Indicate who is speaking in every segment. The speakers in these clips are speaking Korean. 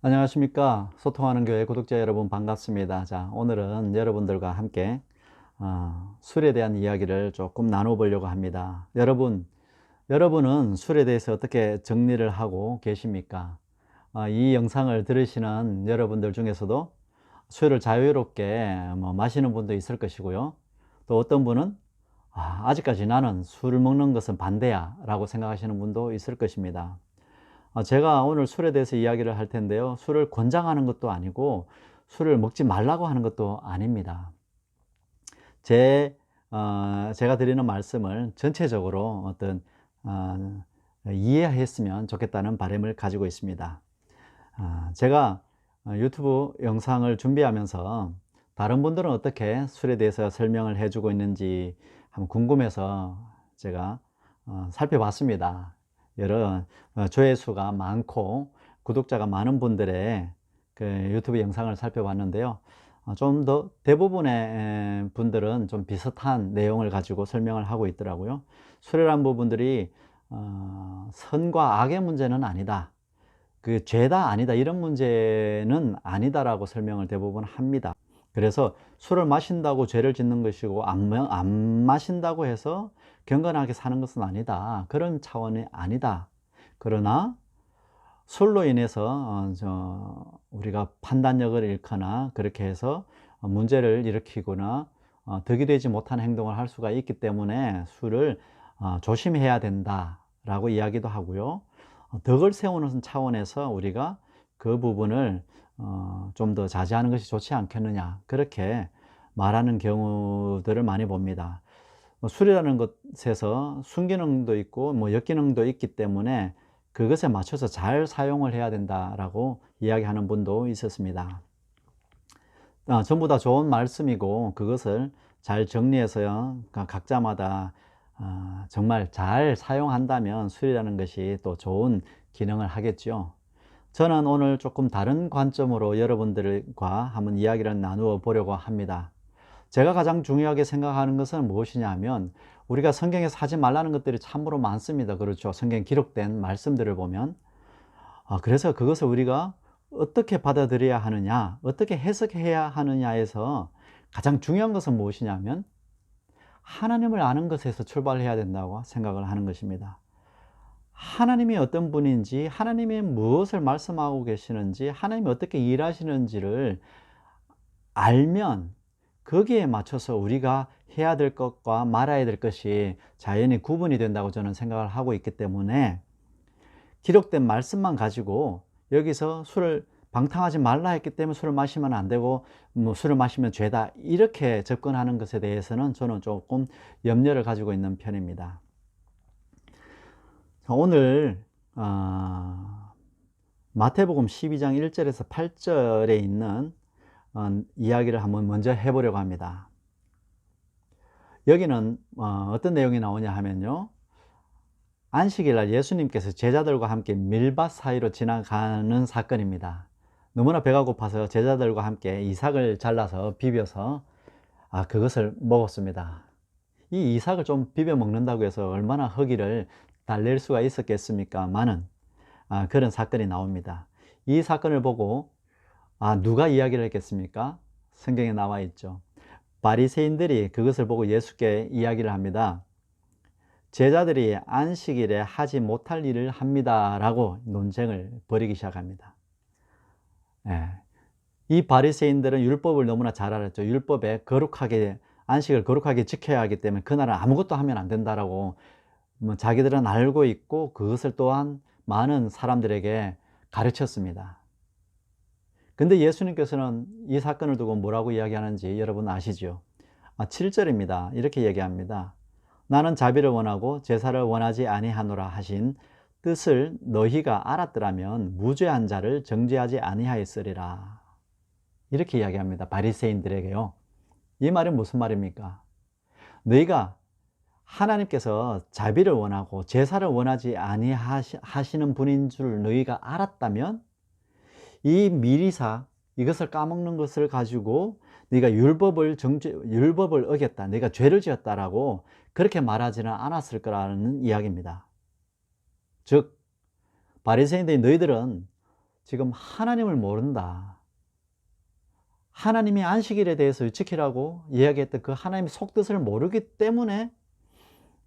Speaker 1: 안녕하십니까. 소통하는 교회 구독자 여러분 반갑습니다. 자, 오늘은 여러분들과 함께 술에 대한 이야기를 조금 나눠보려고 합니다. 여러분은 술에 대해서 어떻게 정리를 하고 계십니까? 이 영상을 들으시는 여러분들 중에서도 술을 자유롭게 마시는 분도 있을 것이고요. 또 어떤 분은 아직까지 나는 술 먹는 것은 반대야 라고 생각하시는 분도 있을 것입니다. 제가 오늘 술에 대해서 이야기를 할 텐데요. 술을 권장하는 것도 아니고 술을 먹지 말라고 하는 것도 아닙니다. 제, 제가 드리는 말씀을 전체적으로 이해했으면 좋겠다는 바람을 가지고 있습니다. 제가 유튜브 영상을 준비하면서 다른 분들은 어떻게 술에 대해서 설명을 해주고 있는지 한번 궁금해서 제가 살펴봤습니다. 여러 조회수가 많고 구독자가 많은 분들의 그 유튜브 영상을 살펴봤는데요. 좀 더 대부분의 분들은 좀 비슷한 내용을 가지고 설명을 하고 있더라고요. 수려한 부분들이 선과 악의 문제는 아니다. 그 죄다 아니다 이런 문제는 아니다라고 설명을 대부분 합니다. 그래서 술을 마신다고 죄를 짓는 것이고 안 마신다고 해서 경건하게 사는 것은 아니다. 그런 차원이 아니다. 그러나 술로 인해서 우리가 판단력을 잃거나 그렇게 해서 문제를 일으키거나 덕이 되지 못한 행동을 할 수가 있기 때문에 술을 조심해야 된다라고 이야기도 하고요. 덕을 세우는 차원에서 우리가 그 부분을 좀 더 자제하는 것이 좋지 않겠느냐 그렇게 말하는 경우들을 많이 봅니다. 술이라는 것에서 순기능도 있고 역기능도 있기 때문에 그것에 맞춰서 잘 사용을 해야 된다라고 이야기하는 분도 있었습니다. 전부 다 좋은 말씀이고 그것을 잘 정리해서요 각자마다 정말 잘 사용한다면 술이라는 것이 또 좋은 기능을 하겠죠. 저는 오늘 조금 다른 관점으로 여러분들과 한번 이야기를 나누어 보려고 합니다. 제가 가장 중요하게 생각하는 것은 무엇이냐 하면 우리가 성경에서 하지 말라는 것들이 참으로 많습니다. 그렇죠. 성경에 기록된 말씀들을 보면 그래서 그것을 우리가 어떻게 받아들여야 하느냐 어떻게 해석해야 하느냐에서 가장 중요한 것은 무엇이냐면 하나님을 아는 것에서 출발해야 된다고 생각을 하는 것입니다. 하나님이 어떤 분인지 하나님이 무엇을 말씀하고 계시는지 하나님이 어떻게 일하시는지를 알면 거기에 맞춰서 우리가 해야 될 것과 말아야 될 것이 자연히 구분이 된다고 저는 생각을 하고 있기 때문에 기록된 말씀만 가지고 여기서 술을 방탕하지 말라 했기 때문에 술을 마시면 안 되고 술을 마시면 죄다 이렇게 접근하는 것에 대해서는 저는 조금 염려를 가지고 있는 편입니다. 오늘 마태복음 12장 1절에서 8절에 있는 이야기를 한번 먼저 해보려고 합니다. 여기는 어떤 내용이 나오냐 하면요, 안식일날 예수님께서 제자들과 함께 밀밭 사이로 지나가는 사건입니다. 너무나 배가 고파서 제자들과 함께 이삭을 잘라서 비벼서 그것을 먹었습니다. 이 이삭을 좀 비벼 먹는다고 해서 얼마나 허기를 달랠 수가 있었겠습니까? 많은 그런 사건이 나옵니다. 이 사건을 보고 누가 이야기를 했겠습니까? 성경에 나와 있죠. 바리새인들이 그것을 보고 예수께 이야기를 합니다. 제자들이 안식일에 하지 못할 일을 합니다 라고 논쟁을 벌이기 시작합니다. 예. 이 바리새인들은 율법을 너무나 잘 알았죠. 율법에 안식을 거룩하게 지켜야 하기 때문에 그날은 아무것도 하면 안 된다라고 자기들은 알고 있고 그것을 또한 많은 사람들에게 가르쳤습니다. 근데 예수님께서는 이 사건을 두고 뭐라고 이야기하는지 여러분 아시죠? 7절입니다. 이렇게 얘기합니다. 나는 자비를 원하고 제사를 원하지 아니하노라 하신 뜻을 너희가 알았더라면 무죄한 자를 정죄하지 아니하였으리라. 이렇게 이야기합니다. 바리새인들에게요. 이 말은 무슨 말입니까? 너희가 하나님께서 자비를 원하고 제사를 원하지 아니하시는 분인 줄 너희가 알았다면 이 미리사 이것을 까먹는 것을 가지고 네가 율법을 어겼다, 네가 죄를 지었다라고 그렇게 말하지는 않았을 거라는 이야기입니다. 즉 바리새인들이 너희들은 지금 하나님을 모른다. 하나님이 안식일에 대해서 지키라고 이야기했던 그 하나님의 속뜻을 모르기 때문에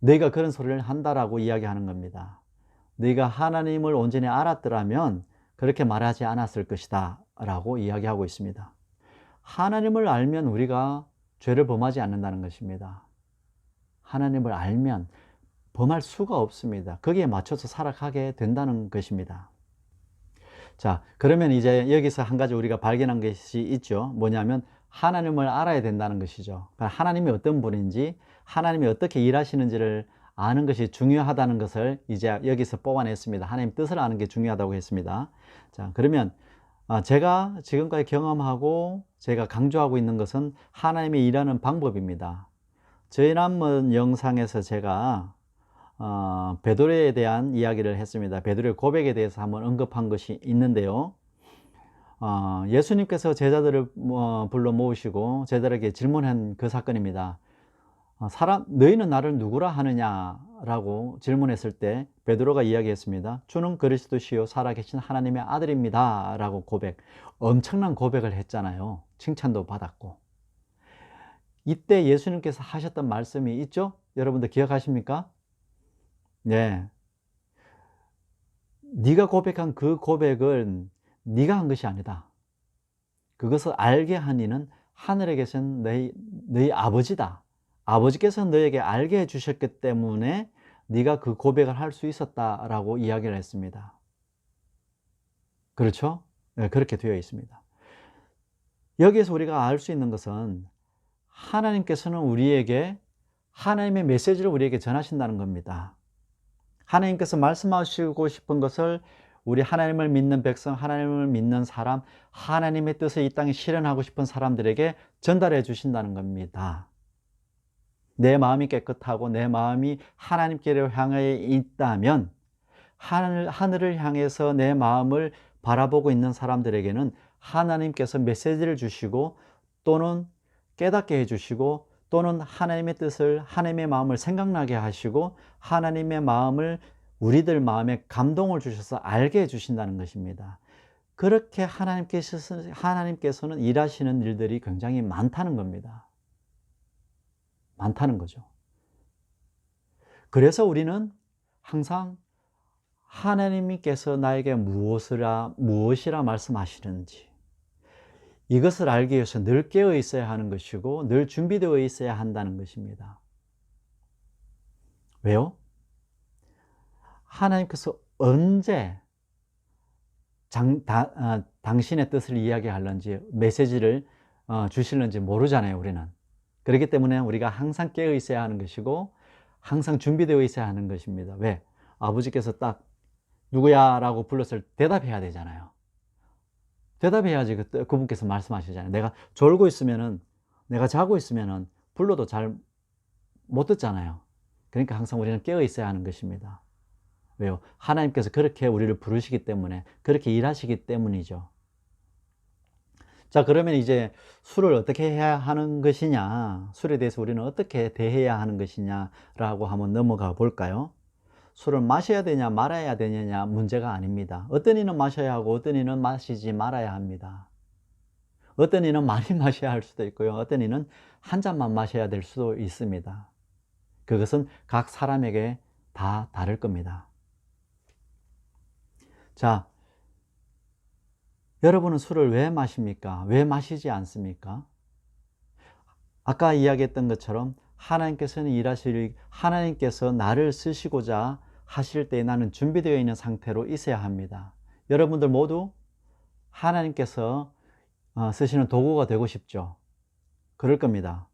Speaker 1: 너희가 그런 소리를 한다라고 이야기하는 겁니다. 너희가 하나님을 온전히 알았더라면 그렇게 말하지 않았을 것이다 라고 이야기하고 있습니다. 하나님을 알면 우리가 죄를 범하지 않는다는 것입니다. 하나님을 알면 범할 수가 없습니다. 거기에 맞춰서 살아가게 된다는 것입니다. 자, 그러면 이제 여기서 한 가지 우리가 발견한 것이 있죠. 뭐냐면 하나님을 알아야 된다는 것이죠. 그러니까 하나님이 어떤 분인지, 하나님이 어떻게 일하시는지를 아는 것이 중요하다는 것을 이제 여기서 뽑아냈습니다. 하나님 뜻을 아는 게 중요하다고 했습니다. 자, 그러면 제가 지금까지 경험하고 제가 강조하고 있는 것은 하나님이 일하는 방법입니다. 지난번 영상에서 제가 베드로에 대한 이야기를 했습니다. 베드로의 고백에 대해서 한번 언급한 것이 있는데요. 예수님께서 제자들을 불러 모으시고 제자들에게 질문한 그 사건입니다. 너희는 나를 누구라 하느냐라고 질문했을 때 베드로가 이야기했습니다. 주는 그리스도시요 살아계신 하나님의 아들입니다 라고 엄청난 고백을 했잖아요. 칭찬도 받았고. 이때 예수님께서 하셨던 말씀이 있죠? 여러분들 기억하십니까? 네. 네가 고백한 그 고백은 네가 한 것이 아니다. 그것을 알게 한 이는 하늘에 계신 너희 아버지다. 아버지께서 너에게 알게 해주셨기 때문에 네가 그 고백을 할 수 있었다라고 이야기를 했습니다. 그렇죠? 네, 그렇게 되어 있습니다. 여기에서 우리가 알 수 있는 것은 하나님께서는 우리에게 하나님의 메시지를 우리에게 전하신다는 겁니다. 하나님께서 말씀하시고 싶은 것을 우리 하나님을 믿는 백성, 하나님을 믿는 사람, 하나님의 뜻을 이 땅에 실현하고 싶은 사람들에게 전달해 주신다는 겁니다. 내 마음이 깨끗하고 내 마음이 하나님께로 향해 있다면 하늘을 향해서 내 마음을 바라보고 있는 사람들에게는 하나님께서 메시지를 주시고 또는 깨닫게 해주시고 또는 하나님의 뜻을, 하나님의 마음을 생각나게 하시고 하나님의 마음을 우리들 마음에 감동을 주셔서 알게 해주신다는 것입니다. 그렇게 하나님께서는 일하시는 일들이 굉장히 많다는 겁니다. 많다는 거죠. 그래서 우리는 항상 하나님께서 나에게 무엇이라 말씀하시는지 이것을 알기 위해서 늘 깨어 있어야 하는 것이고 늘 준비되어 있어야 한다는 것입니다. 왜요? 하나님께서 언제 당신의 뜻을 이야기하는지 메시지를 주실는지 모르잖아요, 우리는. 그렇기 때문에 우리가 항상 깨어 있어야 하는 것이고 항상 준비되어 있어야 하는 것입니다. 왜? 아버지께서 딱 누구야? 라고 불렀을 때 대답해야 되잖아요. 대답해야지 그분께서 말씀하시잖아요. 내가 졸고 있으면은, 내가 자고 있으면은 불러도 잘 못 듣잖아요. 그러니까 항상 우리는 깨어 있어야 하는 것입니다. 왜요? 하나님께서 그렇게 우리를 부르시기 때문에, 그렇게 일하시기 때문이죠. 자, 그러면 이제 술을 어떻게 해야 하는 것이냐, 술에 대해서 우리는 어떻게 대해야 하는 것이냐라고 한번 넘어가 볼까요? 술을 마셔야 되냐 말아야 되느냐 문제가 아닙니다. 어떤 이는 마셔야 하고 어떤 이는 마시지 말아야 합니다. 어떤 이는 많이 마셔야 할 수도 있고요. 어떤 이는 한 잔만 마셔야 될 수도 있습니다. 그것은 각 사람에게 다 다를 겁니다. 자, 여러분은 술을 왜 마십니까? 왜 마시지 않습니까? 아까 이야기했던 것처럼 하나님께서 나를 쓰시고자 하실 때 나는 준비되어 있는 상태로 있어야 합니다. 여러분들 모두 하나님께서 쓰시는 도구가 되고 싶죠? 그럴 겁니다.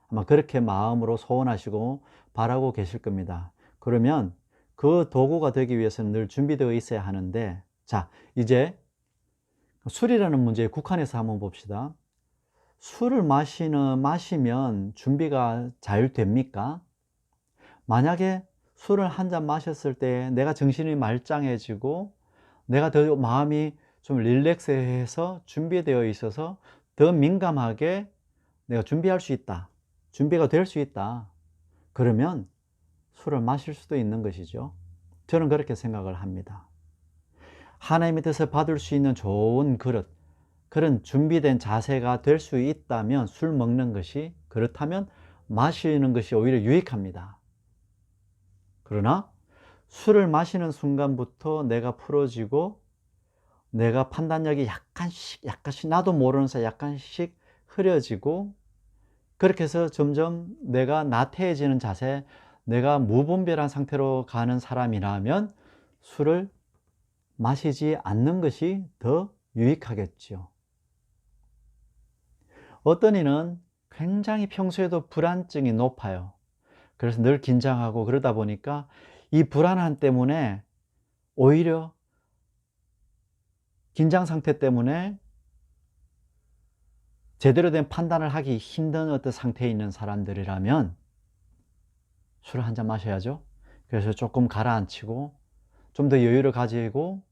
Speaker 1: 아마 그렇게 마음으로 소원하시고 바라고 계실 겁니다. 그러면 그 도구가 되기 위해서는 늘 준비되어 있어야 하는데, 자, 이제 술이라는 문제에 국한해서 한번 봅시다. 술을 마시면 준비가 잘 됩니까? 만약에 술을 한 잔 마셨을 때 내가 정신이 말짱해지고 내가 더 마음이 좀 릴렉스해서 준비되어 있어서 더 민감하게 내가 준비할 수 있다. 준비가 될 수 있다. 그러면 술을 마실 수도 있는 것이죠. 저는 그렇게 생각을 합니다. 하나님의 뜻을 받을 수 있는 좋은 그릇, 그런 준비된 자세가 될 수 있다면 술 먹는 것이, 그렇다면 마시는 것이 오히려 유익합니다. 그러나 술을 마시는 순간부터 내가 풀어지고 내가 판단력이 약간씩 나도 모르는 사이 약간씩 흐려지고, 그렇게 해서 점점 내가 나태해지는 자세, 내가 무분별한 상태로 가는 사람이라면 술을 마시지 않는 것이 더 유익하겠죠. 어떤 이는 굉장히 평소에도 불안증이 높아요. 그래서 늘 긴장하고 그러다 보니까 이 불안함 때문에 오히려 긴장 상태 때문에 제대로 된 판단을 하기 힘든 어떤 상태에 있는 사람들이라면 술을 한 잔 마셔야죠. 그래서 조금 가라앉히고 좀 더 여유를 가지고,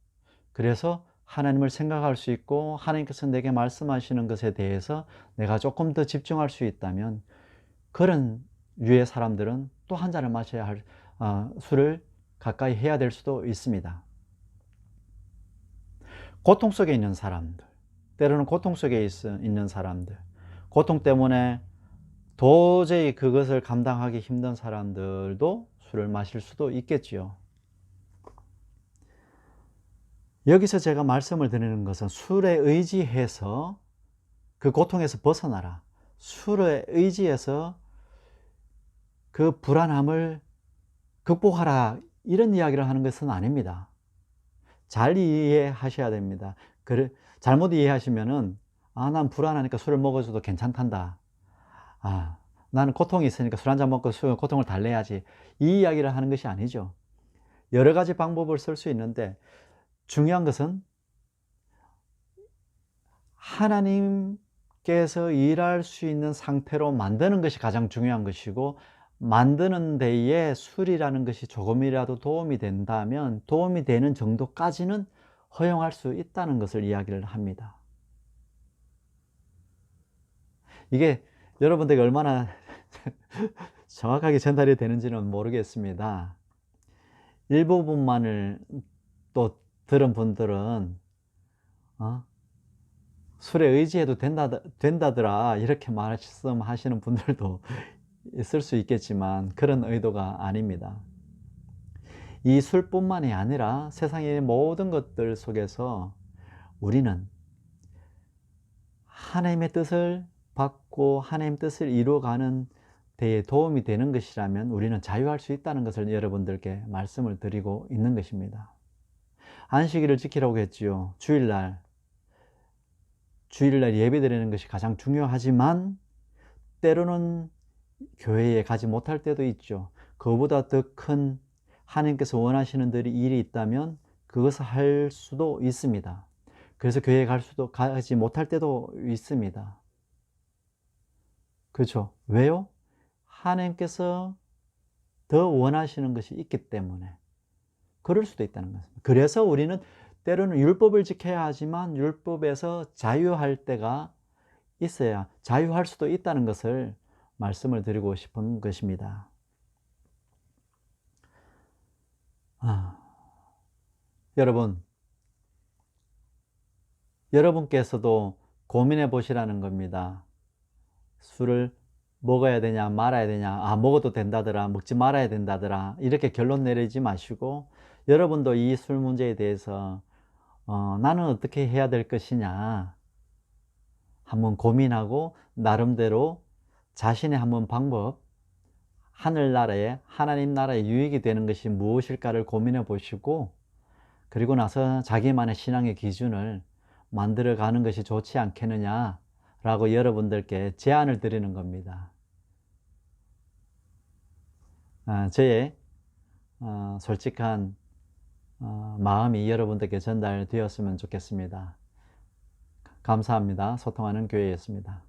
Speaker 1: 그래서 하나님을 생각할 수 있고 하나님께서 내게 말씀하시는 것에 대해서 내가 조금 더 집중할 수 있다면, 그런 유의 사람들은 또 한 잔을 마셔야 할, 술을 가까이 해야 될 수도 있습니다. 고통 속에 있는 사람들, 때로는 고통 속에 있는 사람들, 고통 때문에 도저히 그것을 감당하기 힘든 사람들도 술을 마실 수도 있겠지요. 여기서 제가 말씀을 드리는 것은 술에 의지해서 그 고통에서 벗어나라, 술에 의지해서 그 불안함을 극복하라, 이런 이야기를 하는 것은 아닙니다. 잘 이해하셔야 됩니다. 잘못 이해하시면은 난 불안하니까 술을 먹어줘도 괜찮단다, 나는 고통이 있으니까 술 한잔 먹고 고통을 달래야지, 이 이야기를 하는 것이 아니죠. 여러 가지 방법을 쓸 수 있는데 중요한 것은 하나님께서 일할 수 있는 상태로 만드는 것이 가장 중요한 것이고, 만드는 데에 술이라는 것이 조금이라도 도움이 된다면 도움이 되는 정도까지는 허용할 수 있다는 것을 이야기를 합니다. 이게 여러분들에게 얼마나 정확하게 전달이 되는지는 모르겠습니다. 일부분만을 또 들은 분들은 술에 의지해도 된다더라, 이렇게 말씀하시는 분들도 있을 수 있겠지만 그런 의도가 아닙니다. 이 술뿐만이 아니라 세상의 모든 것들 속에서 우리는 하나님의 뜻을 받고 하나님의 뜻을 이루어가는 데에 도움이 되는 것이라면 우리는 자유할 수 있다는 것을 여러분들께 말씀을 드리고 있는 것입니다. 안식일을 지키라고 했지요. 주일날 예배드리는 것이 가장 중요하지만 때로는 교회에 가지 못할 때도 있죠. 그보다 더 큰 하나님께서 원하시는 일이 있다면 그것을 할 수도 있습니다. 그래서 교회에 가지 못할 때도 있습니다. 그렇죠? 왜요? 하나님께서 더 원하시는 것이 있기 때문에 그럴 수도 있다는 것입니다. 그래서 우리는 때로는 율법을 지켜야 하지만 율법에서 자유할 때가 있어야 자유할 수도 있다는 것을 말씀을 드리고 싶은 것입니다. 여러분께서도 고민해 보시라는 겁니다. 술을 먹어야 되냐 말아야 되냐, 먹어도 된다더라, 먹지 말아야 된다더라, 이렇게 결론 내리지 마시고 여러분도 이 술 문제에 대해서 나는 어떻게 해야 될 것이냐 한번 고민하고 나름대로 자신의 한번 방법, 하늘나라에 하나님 나라에 유익이 되는 것이 무엇일까를 고민해 보시고, 그리고 나서 자기만의 신앙의 기준을 만들어 가는 것이 좋지 않겠느냐 라고 여러분들께 제안을 드리는 겁니다. 저의 솔직한 마음이 여러분들께 전달되었으면 좋겠습니다. 감사합니다. 소통하는 교회였습니다.